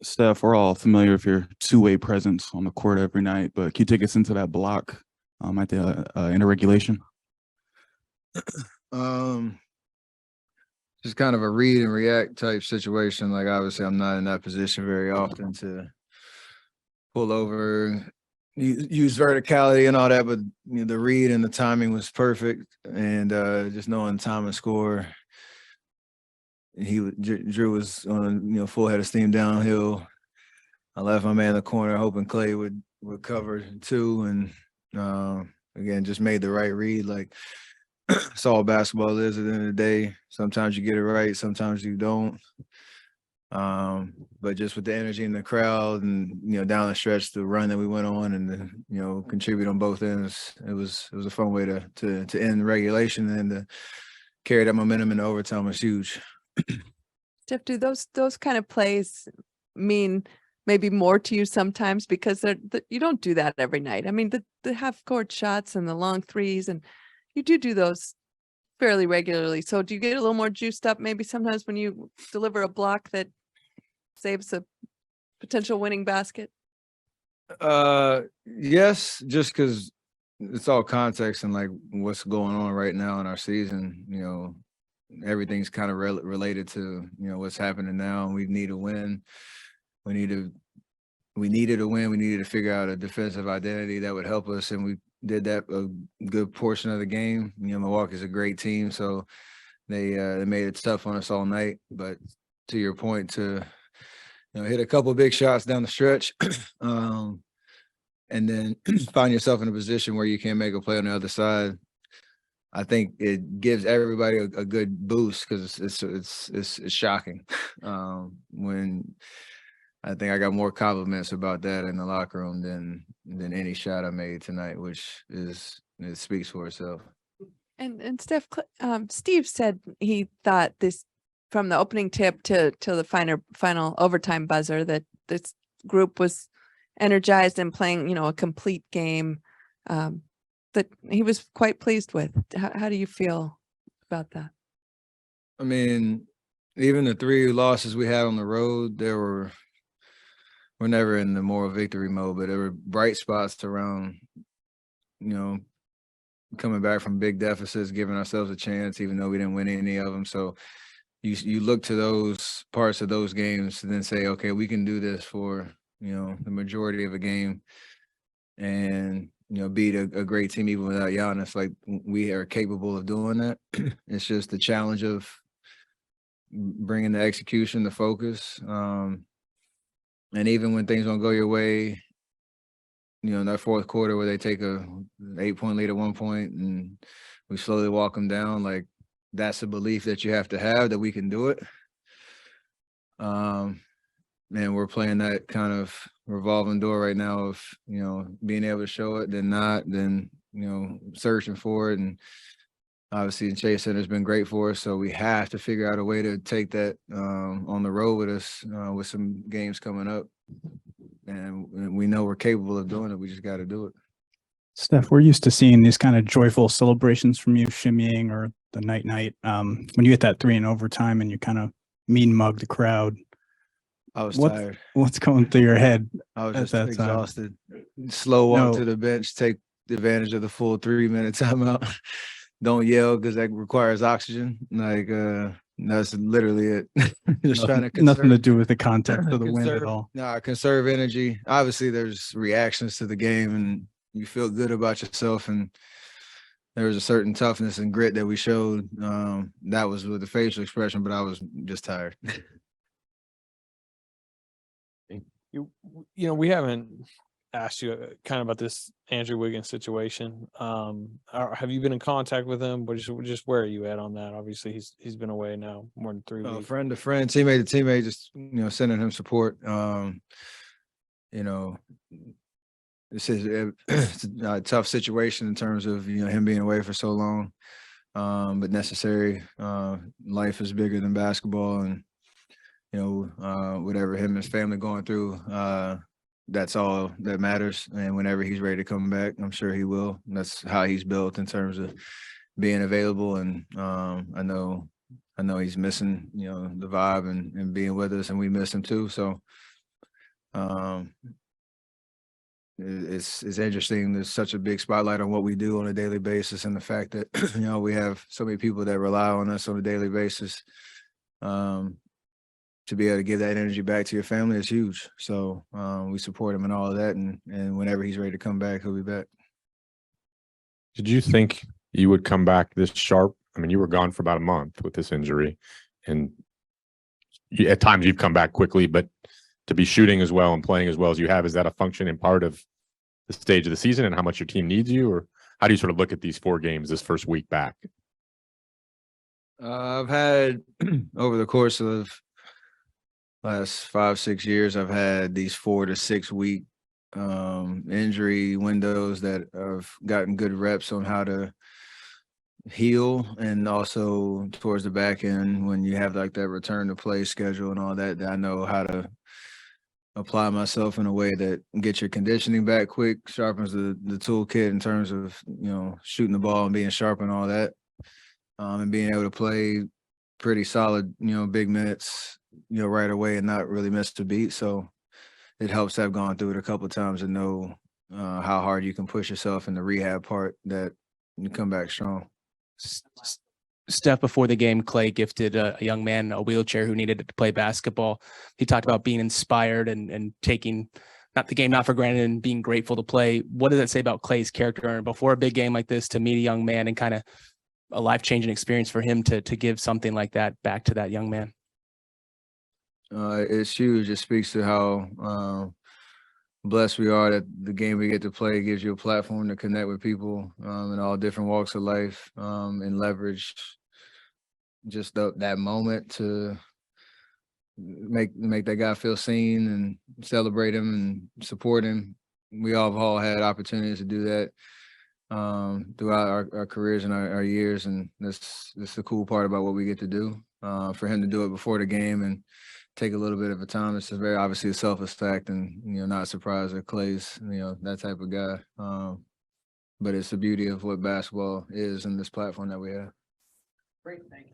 Steph, we're all familiar with your two-way presence on the court every night, but can you take us into that block at the end of regulation? Um, just kind of a read and react type situation. Like obviously, I'm not in that position very often to pull over, use verticality and all that. But the read and the timing was perfect, and just knowing time and score. Drew was on full head of steam downhill. I left my man in the corner, hoping Klay would cover too, and again just made the right read. Like it's all basketball is at the end of the day. Sometimes you get it right, sometimes you don't. But just with the energy in the crowd and down the stretch, the run that we went on and contribute on both ends, it was a fun way to end regulation and to carry that momentum into overtime was huge. Steph, do those kind of plays mean maybe more to you sometimes because you don't do that every night? I mean, the half court shots and the long threes, and you do those fairly regularly. So do you get a little more juiced up maybe sometimes when you deliver a block that saves a potential winning basket? Yes, just because it's all context and like what's going on right now in our season. Everything's kind of related to what's happening now, and we need a win. We needed a win. We needed to figure out a defensive identity that would help us, and we did that a good portion of the game. Milwaukee's a great team, so they made it tough on us all night. But to your point, to hit a couple of big shots down the stretch, and then find yourself in a position where you can't make a play on the other side. I think it gives everybody a good boost because it's shocking. When I think I got more compliments about that in the locker room than any shot I made tonight, which it speaks for itself. And Steph, Steve said he thought this from the opening tip to the final overtime buzzer that this group was energized and playing a complete game. That he was quite pleased with. How do you feel about that? I mean, even the 3 losses we had on the road, we're never in the moral victory mode, but there were bright spots around, coming back from big deficits, giving ourselves a chance, even though we didn't win any of them. So you look to those parts of those games and then say, okay, we can do this for, the majority of a game and, beat a great team even without Giannis. Like we are capable of doing that. It's just the challenge of bringing the execution, the focus. And even when things don't go your way, in that fourth quarter where they take a 8-point lead at one point and we slowly walk them down, like that's a belief that you have to have that we can do it. And we're playing that kind of revolving door right now of, being able to show it, then not, then, searching for it. And obviously the Chase Center has been great for us. So we have to figure out a way to take that on the road with us with some games coming up. And we know we're capable of doing it. We just got to do it. Steph, we're used to seeing these kind of joyful celebrations from you, shimmying or the night. When you get that 3 in overtime and you kind of mean mug the crowd, I was tired. What's going through your head? I was just exhausted. Slow walk to the bench, take advantage of the full 3-minute timeout. Don't yell because that requires oxygen. Like that's literally it. Just trying to conserve, nothing to do with the context of the win at all. Nah, conserve energy. Obviously, there's reactions to the game, and you feel good about yourself. And there was a certain toughness and grit that we showed. That was with the facial expression, but I was just tired. We haven't asked you kind of about this Andrew Wiggins situation. Have you been in contact with him? But just where are you at on that? Obviously, he's been away now more than 3 weeks. Friend to friend, teammate to teammate, just sending him support. This is a tough situation in terms of him being away for so long, but necessary. Life is bigger than basketball, and whatever him and his family going through, that's all that matters. And whenever he's ready to come back, I'm sure he will. That's how he's built in terms of being available. And I know he's missing, the vibe and being with us, and we miss him too. So It's interesting. There's such a big spotlight on what we do on a daily basis, and the fact that we have so many people that rely on us on a daily basis. To be able to give that energy back to your family is huge. So we support him and all of that, and whenever he's ready to come back, he'll be back. Did you think you would come back this sharp? I mean, you were gone for about a month with this injury, and at times you've come back quickly, but to be shooting as well and playing as well as you have, is that a function and part of the stage of the season and how much your team needs you? Or how do you sort of look at these 4 games this first week back? I've had over the course of last 5-6 years, I've had these 4 to 6 week injury windows that I've gotten good reps on how to heal, and also towards the back end when you have like that return to play schedule and all that, I know how to apply myself in a way that gets your conditioning back quick, sharpens the toolkit in terms of shooting the ball and being sharp and all that, and being able to play pretty solid big minutes right away and not really miss a beat. So it helps to have gone through it a couple of times and know how hard you can push yourself in the rehab part, that you come back strong. Steph, before the game, Klay gifted a young man a wheelchair who needed it to play basketball. He talked about being inspired and taking not the game not for granted and being grateful to play. What does that say about Klay's character? And before a big game like this, to meet a young man and kind of a life-changing experience for him to give something like that back to that young man? It's huge. It speaks to how blessed we are that the game we get to play gives you a platform to connect with people in all different walks of life, and leverage just that moment to make that guy feel seen and celebrate him and support him. We all had opportunities to do that throughout our careers and our years, and that's the cool part about what we get to do. For him to do it before the game and take a little bit of a time, it's very obviously a selfless fact, and not surprised that Klay's that type of guy. But it's the beauty of what basketball is and this platform that we have. Great, thank you.